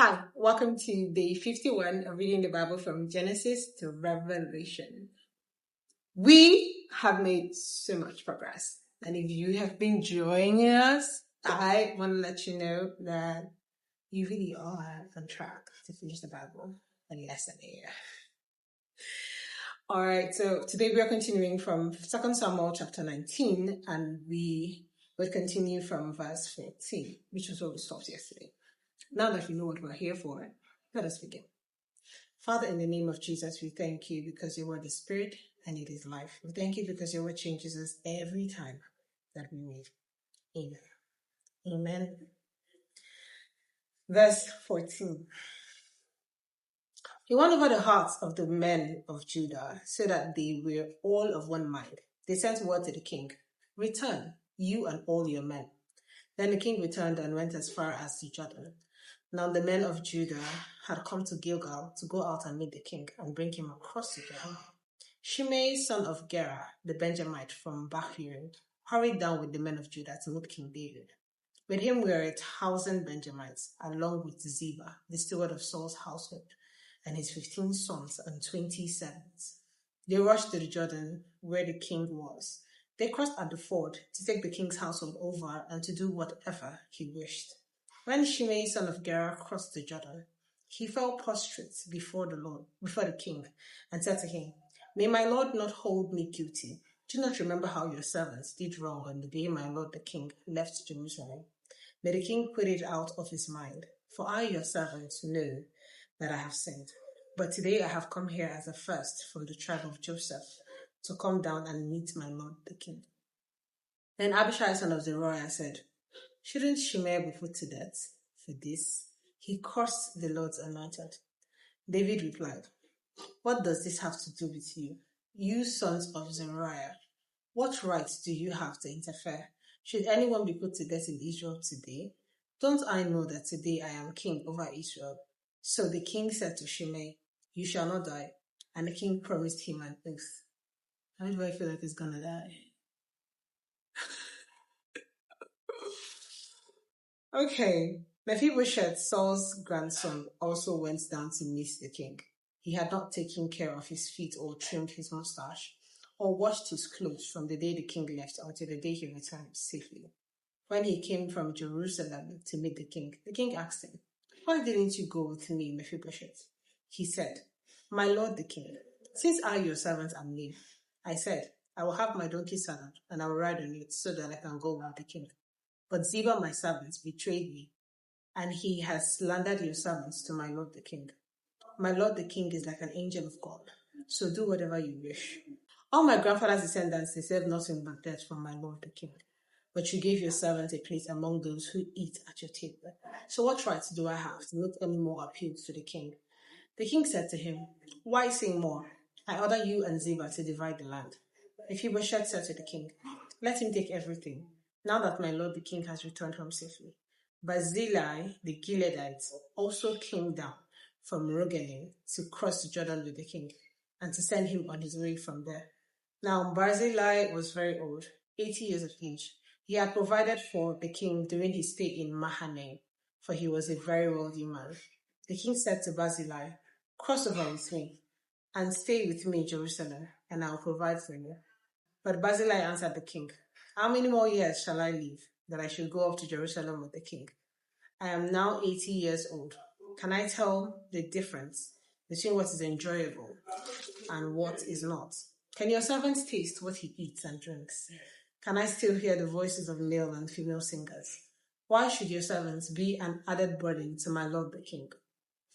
Hi, welcome to day 51 of reading the Bible from Genesis to Revelation. We have made so much progress, and if you have been joining us, I want to let you know that you really are on track to finish the Bible in less than a year. All right, so today we are continuing from 2 Samuel chapter 19, and we will continue from verse 14, which was where we stopped yesterday. Now that we know what we're here for, let us begin. Father, in the name of Jesus, we thank you because your word is spirit and it is life. We thank you because your word changes us every time that we read. Amen. Amen. Verse 14. He won over the hearts of the men of Judah so that they were all of one mind. They sent word to the king, "Return, you and all your men." Then the king returned and went as far as the Jordan. Now the men of Judah had come to Gilgal to go out and meet the king and bring him across the Jordan. Shimei, son of Gera, the Benjamite from Bahurim, hurried down with the men of Judah to meet King David. With him were 1,000 Benjamites, along with Ziba, the steward of Saul's household, and his 15 sons and 20 servants. They rushed to the Jordan where the king was. They crossed at the ford to take the king's household over and to do whatever he wished. When Shimei, son of Gera, crossed the Jordan, he fell prostrate before the king, and said to him, "May my lord not hold me guilty. Do not remember how your servants did wrong on the day my lord the king left Jerusalem. May the king put it out of his mind, for I, your servant, know that I have sinned. But today I have come here as a first from the tribe of Joseph to come down and meet my lord the king." Then Abishai, son of Zeruiah, said, "Shouldn't Shimei be put to death for this? He cursed the Lord's anointed." David replied, "What does this have to do with you? You sons of Zeruiah, what right do you have to interfere? Should anyone be put to death in Israel today? Don't I know that today I am king over Israel?" So the king said to Shimei, "You shall not die." And the king promised him an oath. How do I feel like he's gonna die? Okay. Mephibosheth, Saul's grandson, also went down to meet the king. He had not taken care of his feet or trimmed his mustache or washed his clothes from the day the king left until the day he returned safely. When he came from Jerusalem to meet the king asked him, "Why didn't you go with me, Mephibosheth?" He said, "My lord the king, since I, your servant, am lame, I said, I will have my donkey saddled and I will ride on it so that I can go with the king. But Ziba, my servant, betrayed me, and he has slandered your servants to my lord the king. My lord the king is like an angel of God, so do whatever you wish. All my grandfather's descendants deserve nothing but death from my lord the king. But you gave your servant a place among those who eat at your table. So what right do I have to make any more appeals to the king?" The king said to him, "Why say more? I order you and Ziba to divide the land." Mephibosheth said to the king, "Let him take everything, now that my lord the king has returned home safely." Barzillai the Gileadite also came down from Rogelim to cross the Jordan with the king, and to send him on his way from there. Now Barzillai was very old, 80 years of age. He had provided for the king during his stay in Mahanaim, for he was a very wealthy man. The king said to Barzillai, "Cross over with me, and stay with me in Jerusalem, and I will provide for you." But Barzillai answered the king, "How many more years shall I live, that I should go up to Jerusalem with the king? I am now 80 years old. Can I tell the difference between what is enjoyable and what is not? Can your servant taste what he eats and drinks? Can I still hear the voices of male and female singers? Why should your servants be an added burden to my lord the king?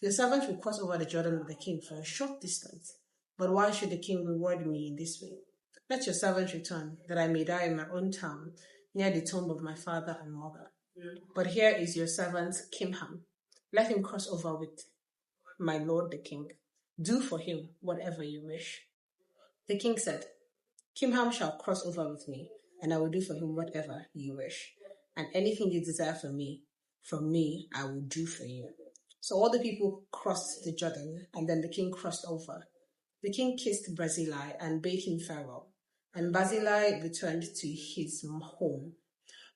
Your servant will cross over the Jordan with the king for a short distance, but why should the king reward me in this way? Let your servant return, that I may die in my own town, near the tomb of my father and mother. But here is your servant Kimham. Let him cross over with my lord the king. Do for him whatever you wish." The king said, "Kimham shall cross over with me, and I will do for him whatever you wish. And anything you desire from me I will do for you." So all the people crossed the Jordan, and then the king crossed over. The king kissed Barzillai and bade him farewell, and Barzillai returned to his home.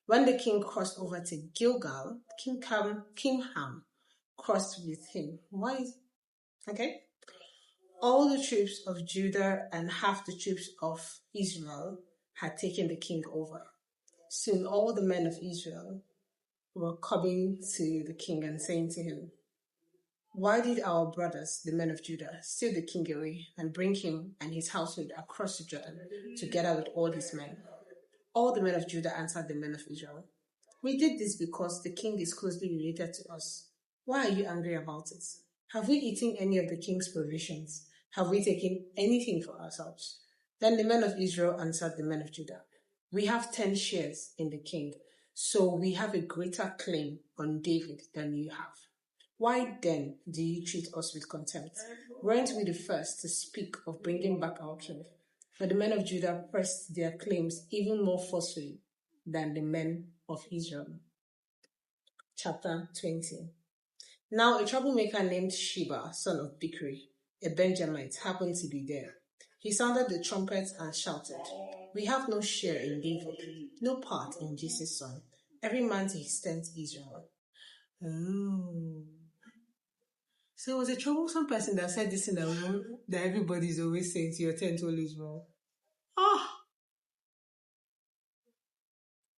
When the king crossed over to Gilgal, Kimham crossed with him. Why? Okay. All the troops of Judah and half the troops of Israel had taken the king over. Soon all the men of Israel were coming to the king and saying to him, "Why did our brothers, the men of Judah, steal the king away and bring him and his household across the Jordan together with all his men?" All the men of Judah answered the men of Israel, "We did this because the king is closely related to us. Why are you angry about it? Have we eaten any of the king's provisions? Have we taken anything for ourselves?" Then the men of Israel answered the men of Judah, "We have 10 shares in the king, so we have a greater claim on David than you have. Why then do you treat us with contempt? Weren't we the first to speak of bringing back our king?" For the men of Judah pressed their claims even more forcefully than the men of Israel. Chapter 20. Now a troublemaker named Sheba, son of Bichri, a Benjamite, happened to be there. He sounded the trumpet and shouted, "We have no share in David, no part in Jesus' son. Every man to his tent, Israel." Oh. So it was a troublesome person that said this in the room that everybody's always saying to your tent, all Israel.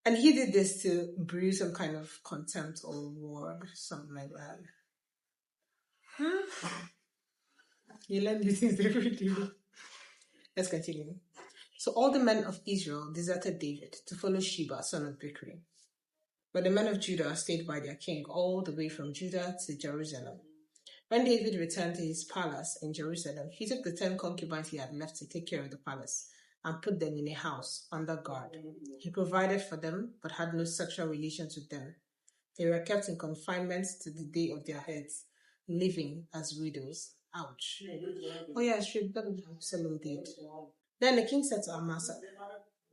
And he did this to brew some kind of contempt or war, something like that. You learn these things every day. Let's continue. So all the men of Israel deserted David to follow Sheba, son of Bichri. But the men of Judah stayed by their king all the way from Judah to Jerusalem. When David returned to his palace in Jerusalem, he took the 10 concubines he had left to take care of the palace and put them in a house under guard. He provided for them, but had no sexual relations with them. They were kept in confinement to the day of their heads, living as widows. Ouch. Oh yeah, it's true. That's what Absalom did. Then the king said to Amasa,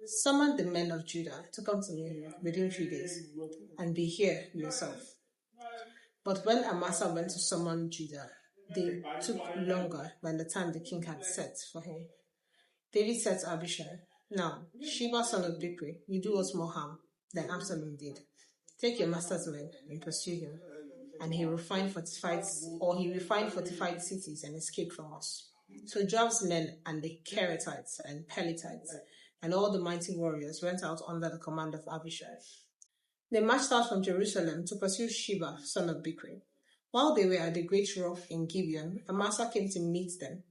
"Summon the men of Judah to come to me within 3 days, and be here yourself." But when Amasa went to summon Judah, they took longer than the time the king had set for him. David said to Abishai, "Now, Sheba, son of Bichri, you do us more harm than Absalom did. Take your master's men and pursue him, and he refined fortified cities and escaped from us." So Joab's men and the Kerethites and Peletites and all the mighty warriors went out under the command of Abishai. They marched out from Jerusalem to pursue Sheba, son of Bichri. While they were at the great rock in Gibeon, Amasa came to meet them.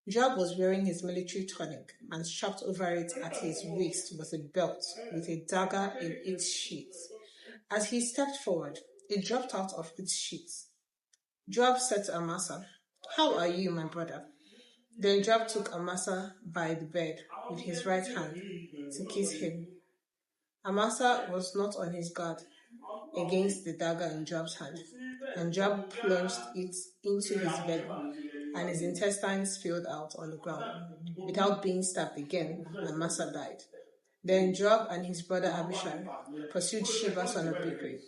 Joab was wearing his military tunic, and strapped over it at his waist was a belt with a dagger in its sheath. As he stepped forward, it dropped out of its sheath. Joab said to Amasa, "How are you, my brother?" Then Joab took Amasa by the bed with his right hand to kiss him. Amasa was not on his guard against the dagger in Joab's hand, and Joab plunged it into his belly, and his intestines spilled out on the ground. Without being stabbed again, Amasa died. Then Joab and his brother Abishai pursued Sheba, son of Bichri.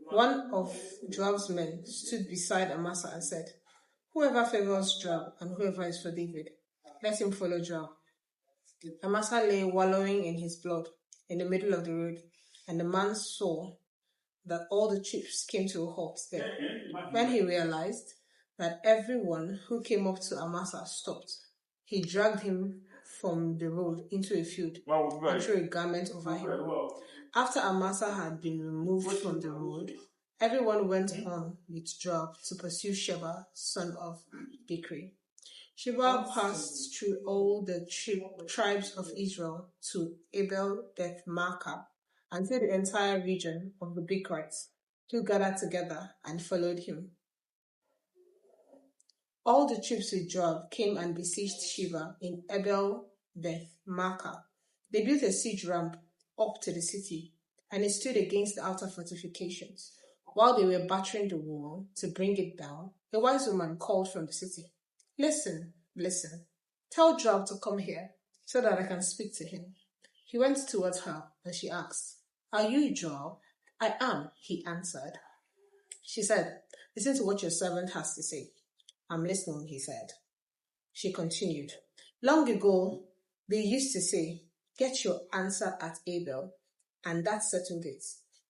One of Joab's men stood beside Amasa and said, "Whoever favors Joab and whoever is for David, let him follow Joab." Amasa lay wallowing in his blood in the middle of the road, and the man saw that all the troops came to a halt there. When he realized that everyone who came up to Amasa stopped, he dragged him from the road into a field and threw a garment over him. After Amasa had been removed from the road, everyone went on with Joab to pursue Sheba, son of Bichri. Sheba passed through all the tribes of Israel to Abel Beth Maacah, and to the entire region of the Bichrites, who gathered together and followed him. All the troops with Joab came and besieged Sheba in Abel Beth Maacah. They built a siege ramp up to the city, and it stood against the outer fortifications. While they were battering the wall to bring it down, a wise woman called from the city, Listen. Tell Joab to come here, so that I can speak to him." He went towards her, and she asked, "Are you Joab?" "I am," he answered. She said, "Listen to what your servant has to say." "I'm listening," he said. She continued, "Long ago, they used to say, 'Get your answer at Abel,' and that settled it.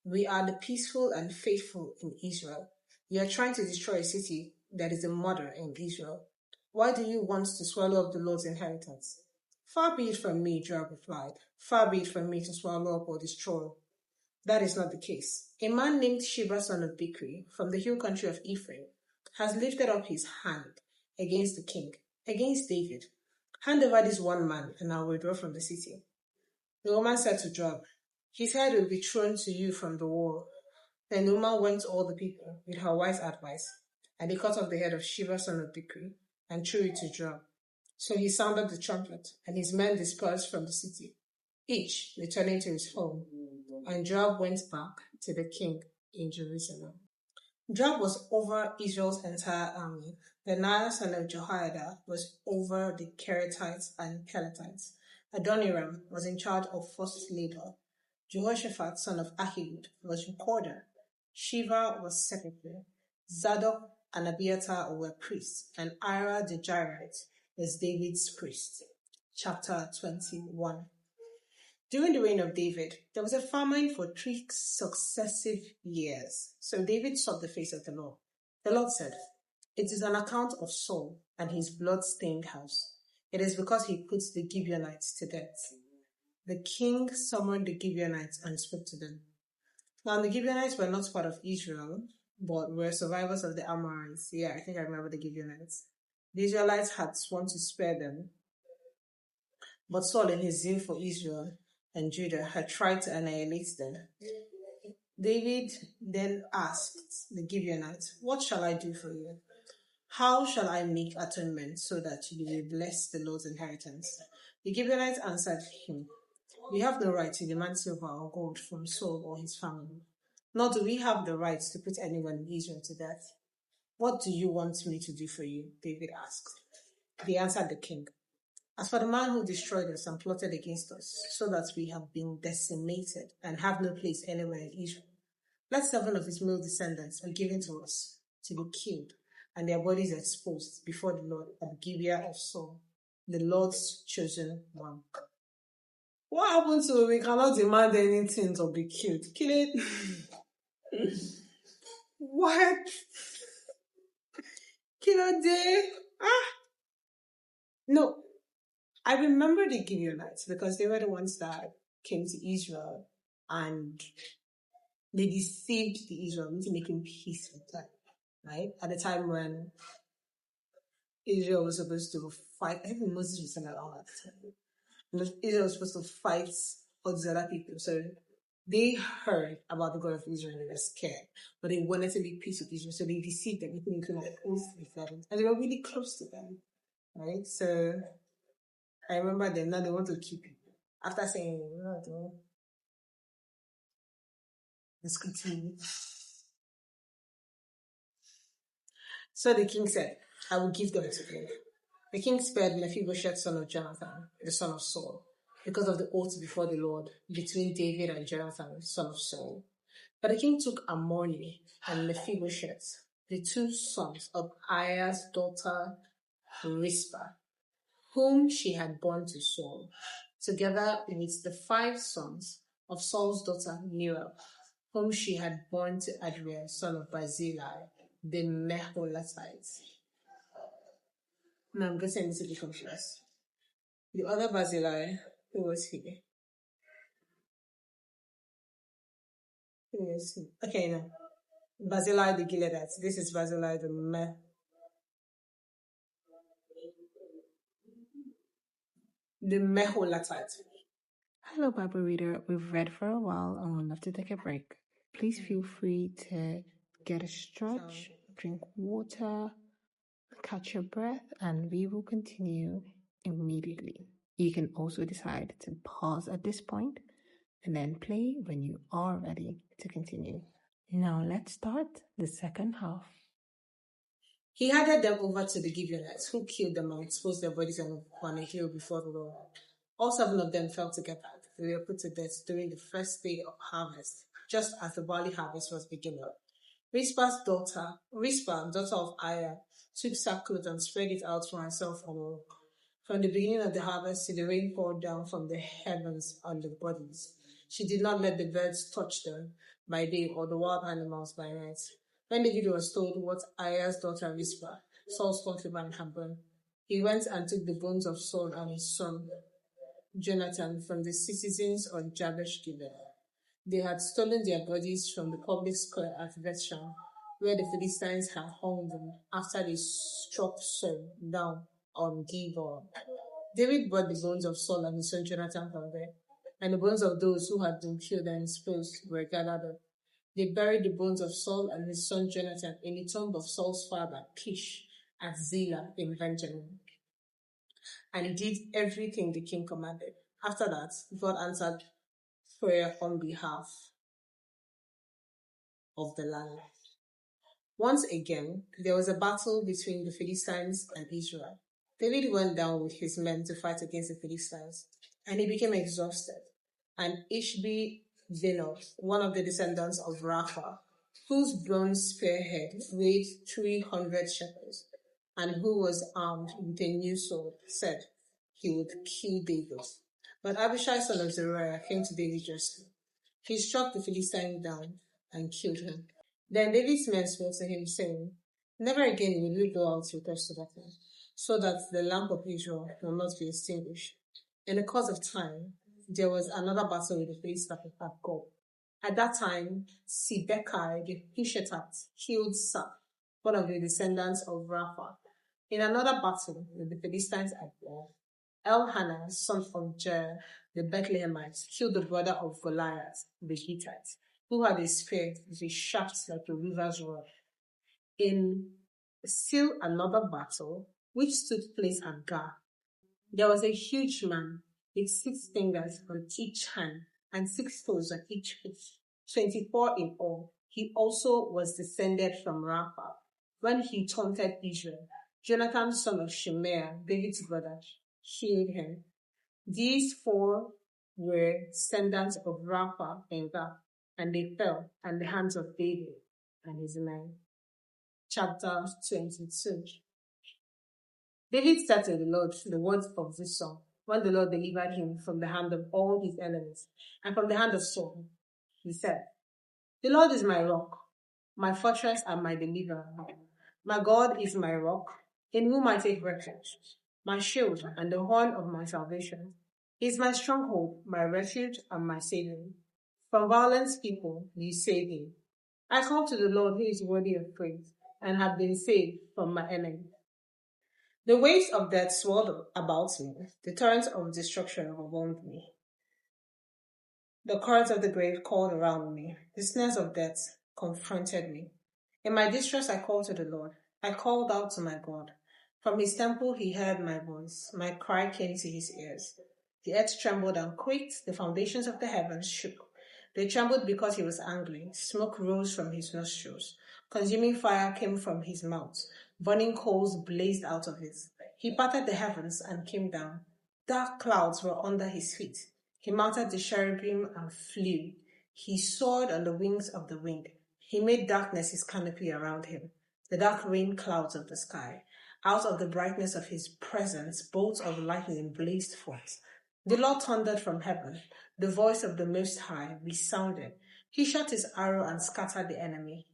We are the peaceful and faithful in Israel. You are trying to destroy a city that is a mother in Israel. Why do you want to swallow up the Lord's inheritance? Far be it from me, Joab replied. Far be it from me to swallow up or destroy. That is not the case. A man named Sheba son of Bikri, from the hill country of Ephraim, has lifted up his hand against the king, against David. Hand over this one man, and I will withdraw from the city. The woman said to Joab, his head will be thrown to you from the wall. Then the woman went to all the people with her wise advice, and they cut off the head of Sheba son of Bikri and threw it to Joab. So he sounded the trumpet, and his men dispersed from the city, each returning to his home. And Joab went back to the king in Jerusalem. Joab was over Israel's entire army. Benaiah son of Jehoiada was over the Kerethites and Pelethites. Adoniram was in charge of first leader. Jehoshaphat son of Ahilud was recorder. Shiva was secretary. Zadok and Abiathar were priests, and Ira the Jairite was David's priest. Chapter 21. During the reign of David, there was a famine for 3 successive years. So David sought the face of the Lord. The Lord said, it is on account of Saul and his blood-stained house. It is because he put the Gibeonites to death. The king summoned the Gibeonites and spoke to them. Now the Gibeonites were not part of Israel, but were survivors of the Amorites. Yeah, I think I remember the Gibeonites. The Israelites had sworn to spare them, but Saul, in his zeal for Israel and Judah, had tried to annihilate them. David then asked the Gibeonites, what shall I do for you? How shall I make atonement so that you will bless the Lord's inheritance? The Gibeonites answered him, we have no right to demand silver or gold from Saul or his family, nor do we have the right to put anyone in Israel to death. What do you want me to do for you? David asked. They answered the king, as for the man who destroyed us and plotted against us, so that we have been decimated and have no place anywhere in Israel, let 7 of his male descendants be given to us to be killed, and their bodies exposed before the Lord at Gibeah of Saul, the Lord's chosen one. What happened to we cannot demand anything to be killed? Kill it. What? Kill a day? No. I remember the Gibeonites because they were the ones that came to Israel and they deceived the Israelites into making peace with them, right? At the time when Israel was supposed to fight, I think Moses was saying that all that time. Israel was supposed to fight all these other people. So they heard about the God of Israel and they were scared, but they wanted to make peace with Israel. So they deceived them, into like oath with them. And they were really close to them, right? So I remember them, now they want to keep it. After saying, let's continue. So the king said, I will give them to him. The king spared Mephibosheth son of Jonathan, the son of Saul, because of the oath before the Lord between David and Jonathan, son of Saul. But the king took Ammoni and Mephibosheth, the 2 sons of Aiah's daughter Rizpah, whom she had borne to Saul, together with the 5 sons of Saul's daughter Neruel, whom she had borne to Adriel, son of Barzillai, the Meholathite. Now I'm getting into the confused. The other Barzillai, who was he? Who is he? Okay, no. Barzillai the Gileadite. This is Barzillai the Meholathite. Hello, Bible reader. We've read for a while and we'll have to take a break. Please feel free to get a stretch, drink water, catch your breath, and we will continue immediately. You can also decide to pause at this point and then play when you are ready to continue. Now let's start the second half. He handed them over to the Gibeonites, who killed them and exposed their bodies on a hill before the Lord. All 7 of them fell together. They were put to death during the first day of harvest, just as the barley harvest was beginning. Rizpah's daughter of Aiah, took sackcloth and spread it out for herself on from the beginning of the harvest till the rain poured down from the heavens on the bodies. She did not let the birds touch them by day or the wild animals by night. When David was told what Aiah's daughter Rizpah, Saul's concubine, had done, he went and took the bones of Saul and his son Jonathan from the citizens of Jabesh Gilead. They had stolen their bodies from the public square at Bethshan, where the Philistines had hung them after they struck Saul down on Gilboa. David brought the bones of Saul and his son Jonathan from there, and the bones of those who had been killed and exposed were gathered up. They buried the bones of Saul and his son Jonathan in the tomb of Saul's father, Kish, at Zillah in Benjamin. And he did everything the king commanded. After that, God answered prayer on behalf of the land. Once again, there was a battle between the Philistines and Israel. David went down with his men to fight against the Philistines, and he became exhausted. And Ishbi-Benob, one of the descendants of Rapha, whose bronze spearhead weighed 300 shekels, and who was armed with a new sword, said he would kill David. But Abishai, son of Zeruiah, came to David's rescue. He struck the Philistine down and killed him. Then David's men spoke to him, saying, Never again will you go out with us to battle, so that the lamp of Israel will not be extinguished. In the course of time, there was another battle with the Philistines at Gob. At that time, Sibekai the Hushathite killed Sab, one of the descendants of Rapha. In another battle with the Philistines at Gob, Elhanan, son of Jair the Bethlehemite, killed the brother of Goliath the Gittite, who had a spear with a shaft like a river's rod. In still another battle, which took place at Gath, there was a huge man with 6 fingers on each hand and 6 toes on each foot, 24 in all. He also was descended from Rapha. When he taunted Israel, Jonathan, son of Shimea, David's brother, killed him. These 4 were descendants of Rapha and Gath, and they fell in the hands of David and his men. Chapter 22. David said to the Lord the words of this song, when the Lord delivered him from the hand of all his enemies and from the hand of Saul. He said, The Lord is my rock, my fortress and my deliverer. My God is my rock, in whom I take refuge, my shield and the horn of my salvation. He is my stronghold, my refuge and my saving. From violent people you save me. I call to the Lord who is worthy of praise, and have been saved from my enemy. The waves of death swirled about me, the torrents of destruction overwhelmed me. The cords of the grave called around me, the snares of death confronted me. In my distress I called to the Lord. I called out to my God. From his temple he heard my voice. My cry came to his ears. The earth trembled and quaked, the foundations of the heavens shook. They trembled because he was angry. Smoke rose from his nostrils. Consuming fire came from his mouth. Burning coals blazed out of it. He parted the heavens and came down. Dark clouds were under his feet. He mounted the cherubim and flew. He soared on the wings of the wind. He made darkness his canopy around him, the dark rain clouds of the sky. Out of the brightness of his presence, bolts of lightning blazed forth. The Lord thundered from heaven. The voice of the Most High resounded. He shot his arrow and scattered the enemy.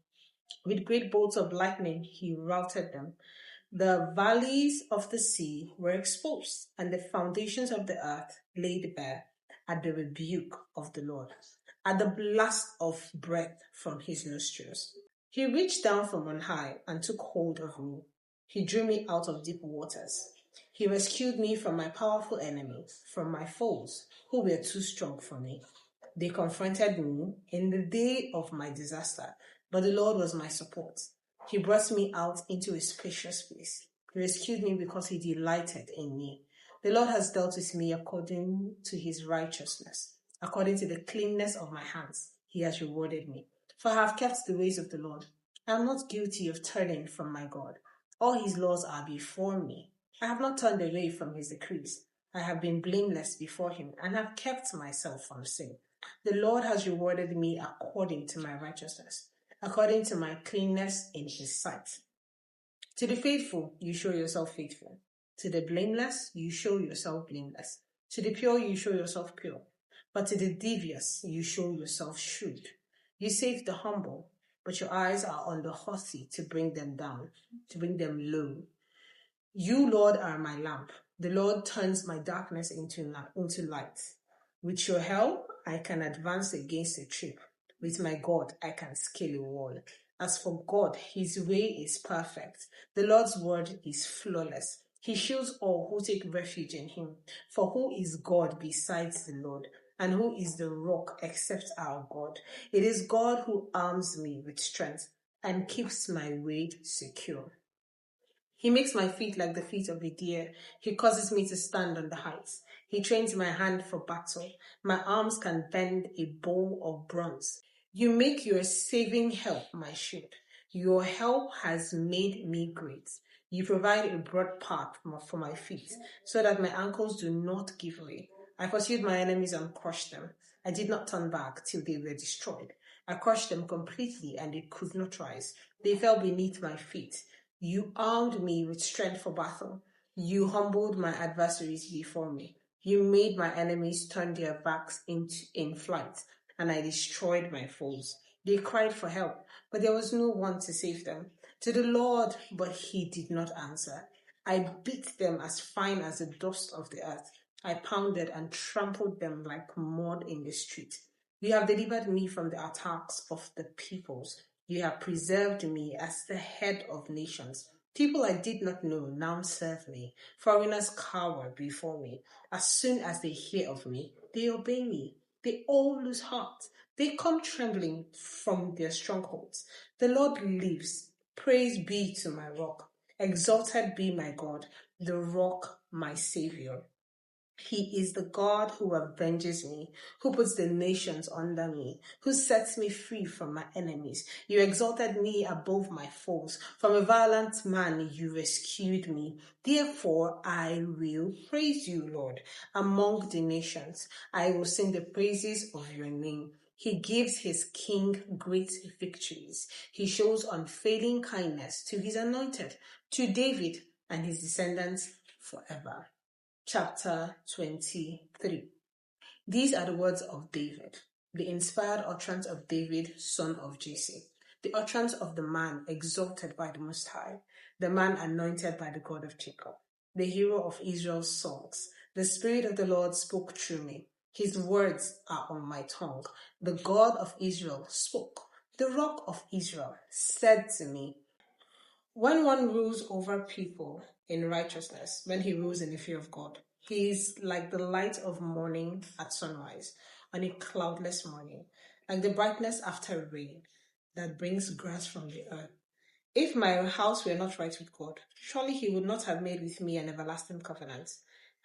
With great bolts of lightning, he routed them. The valleys of the sea were exposed, and the foundations of the earth laid bare at the rebuke of the Lord, at the blast of breath from his nostrils. He reached down from on high and took hold of me. He drew me out of deep waters. He rescued me from my powerful enemies, from my foes, who were too strong for me. They confronted me in the day of my disaster, but the Lord was my support. He brought me out into a spacious place. He rescued me because he delighted in me. The Lord has dealt with me according to his righteousness. According to the cleanness of my hands, he has rewarded me. For I have kept the ways of the Lord. I am not guilty of turning from my God. All his laws are before me. I have not turned away from his decrees. I have been blameless before him and have kept myself from sin. The Lord has rewarded me according to my righteousness, according to my cleanness in his sight. To the faithful, you show yourself faithful. To the blameless, you show yourself blameless. To the pure, you show yourself pure. But to the devious, you show yourself shrewd. You save the humble, but your eyes are on the haughty to bring them down, to bring them low. You, Lord, are my lamp. The Lord turns my darkness into light. With your help, I can advance against a trip. With my God, I can scale a wall. As for God, his way is perfect. The Lord's word is flawless. He shields all who take refuge in him. For who is God besides the Lord? And who is the rock except our God? It is God who arms me with strength and keeps my way secure. He makes my feet like the feet of a deer. He causes me to stand on the heights. He trains my hand for battle. My arms can bend a bow of bronze. You make your saving help my shield. Your help has made me great. You provide a broad path for my feet, so that my ankles do not give way. I pursued my enemies and crushed them. I did not turn back till they were destroyed. I crushed them completely, and they could not rise. They fell beneath my feet. You armed me with strength for battle. You humbled my adversaries before me. You made my enemies turn their backs in flight, and I destroyed my foes. They cried for help, but there was no one to save them. To the Lord, but he did not answer. I beat them as fine as the dust of the earth. I pounded and trampled them like mud in the street. You have delivered me from the attacks of the peoples. You have preserved me as the head of nations. People I did not know now serve me. Foreigners cower before me. As soon as they hear of me, they obey me. They all lose heart. They come trembling from their strongholds. The Lord lives. Praise be to my rock. Exalted be my God, the rock, my Savior. He is the God who avenges me, who puts the nations under me, who sets me free from my enemies. You exalted me above my foes. From a violent man you rescued me. Therefore I will praise you, Lord, among the nations. I will sing the praises of your name. He gives his king great victories. He shows unfailing kindness to his anointed, to David and his descendants forever. Chapter 23. These are the words of David, the inspired utterance of David, son of Jesse, the utterance of the man exalted by the Most High, the man anointed by the God of Jacob, the hero of Israel's songs. The Spirit of the Lord spoke through me. His words are on my tongue. The God of Israel spoke. The Rock of Israel said to me, when one rules over people in righteousness, when he rules in the fear of God, he is like the light of morning at sunrise on a cloudless morning, like the brightness after rain that brings grass from the earth. If my house were not right with God, surely he would not have made with me an everlasting covenant,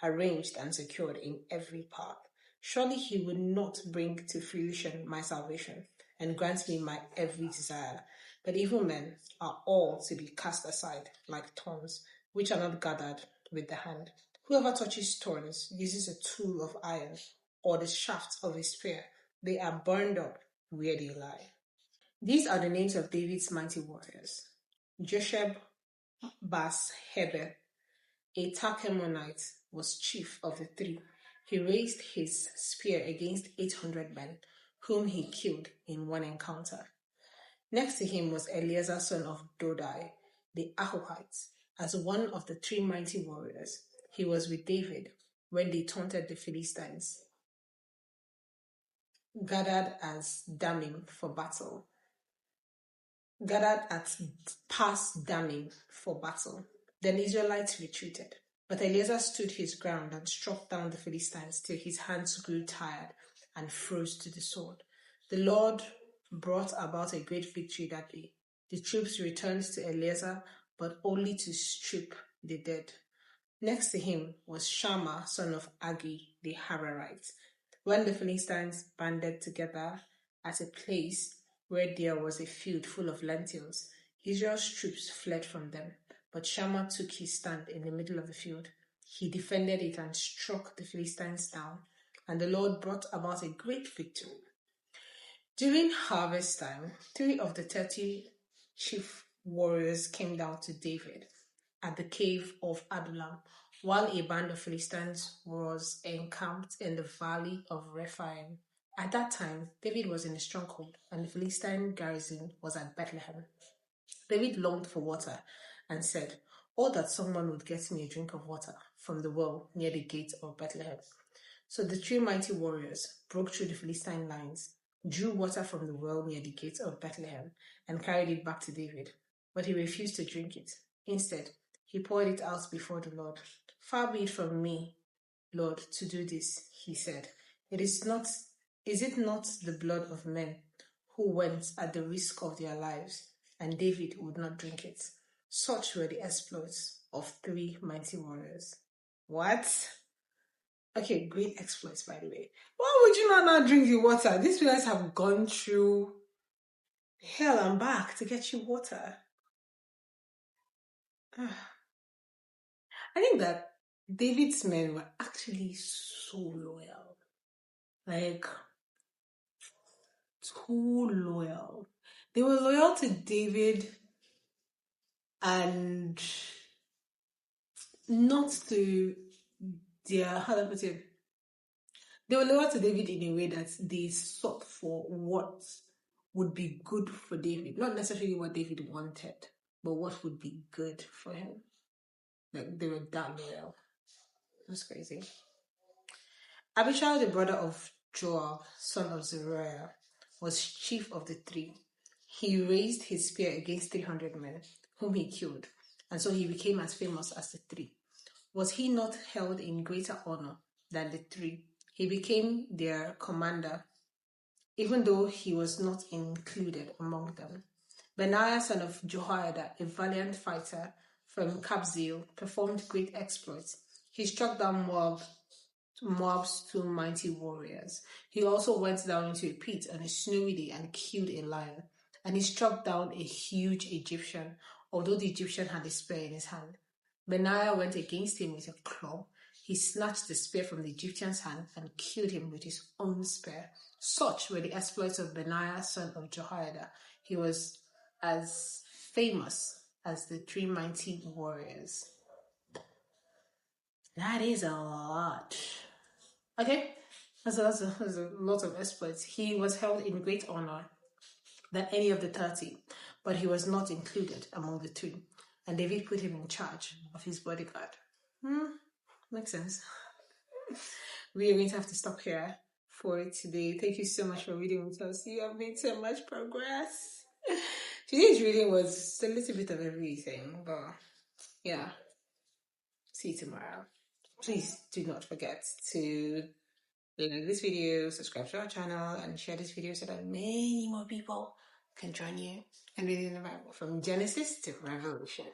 arranged and secured in every path. Surely he would not bring to fruition my salvation and grant me my every desire. But evil men are all to be cast aside like thorns, which are not gathered with the hand. Whoever touches thorns uses a tool of iron or the shaft of a spear. They are burned up where they lie. These are the names of David's mighty warriors. Josheb Bas Heber, a Tachemonite, was chief of the three. He raised his spear against 800 men, whom he killed in one encounter. Next to him was Eleazar, son of Dodai, the Ahohite, as one of the three mighty warriors. He was with David when they taunted the Philistines, gathered at Pas Dammim for battle. Then the Israelites retreated. But Eleazar stood his ground and struck down the Philistines till his hands grew tired and froze to the sword. The Lord brought about a great victory that day. The troops returned to Eleazar, but only to strip the dead. Next to him was Shammah, son of Agi, the Hararite. When the Philistines banded together at a place where there was a field full of lentils, Israel's troops fled from them. But Shammah took his stand in the middle of the field. He defended it and struck the Philistines down, and the Lord brought about a great victory. During harvest time, 3 of the 30 chief warriors came down to David at the cave of Adullam, while a band of Philistines was encamped in the valley of Rephaim. At that time, David was in a stronghold, and the Philistine garrison was at Bethlehem. David longed for water and said, "Oh, that someone would get me a drink of water from the well near the gate of Bethlehem." So the three mighty warriors broke through the Philistine lines, drew water from the well near the gate of Bethlehem, and carried it back to David. But he refused to drink it. Instead, he poured it out before the Lord. "Far be it from me, Lord, to do this," he said. Is it not the blood of men who went at the risk of their lives?" And David would not drink it. Such were the exploits of three mighty warriors. What? Okay, great exploits, by the way. Why would you not drink the water? These guys have gone through hell and back to get you water. I think that David's men were actually so loyal. Like, too loyal. They were loyal to David and not to their, how do I put it? They were loyal to David in a way that they sought for what would be good for David. Not necessarily what David wanted, but what would be good for him. Like, they were that loyal. That's crazy. Abishai, the brother of Joab, son of Zeruiah, was chief of the three. He raised his spear against 300 men, whom he killed, and so he became as famous as the three. Was he not held in greater honor than the three? He became their commander, even though he was not included among them. Benaiah, son of Jehoiada, a valiant fighter from Kabzeel, performed great exploits. He struck down Moab's two mighty warriors. He also went down into a pit on a snowy day and killed a lion. And he struck down a huge Egyptian, although the Egyptian had a spear in his hand. Benaiah went against him with a club. He snatched the spear from the Egyptian's hand and killed him with his own spear. Such were the exploits of Benaiah, son of Jehoiada. He was as famous as the three mighty warriors. That is a lot. Okay, that's a lot of exploits. He was held in great honor than any of the 30, but he was not included among the two. And David put him in charge of his bodyguard. Makes sense. We are going to have to stop here for today. Thank you so much for reading with us. You have made so much progress. Today's reading was a little bit of everything, but yeah. See you tomorrow. Please do not forget to like this video, subscribe to our channel, and share this video so that many more people can join you and read in the Bible from Genesis to Revelation.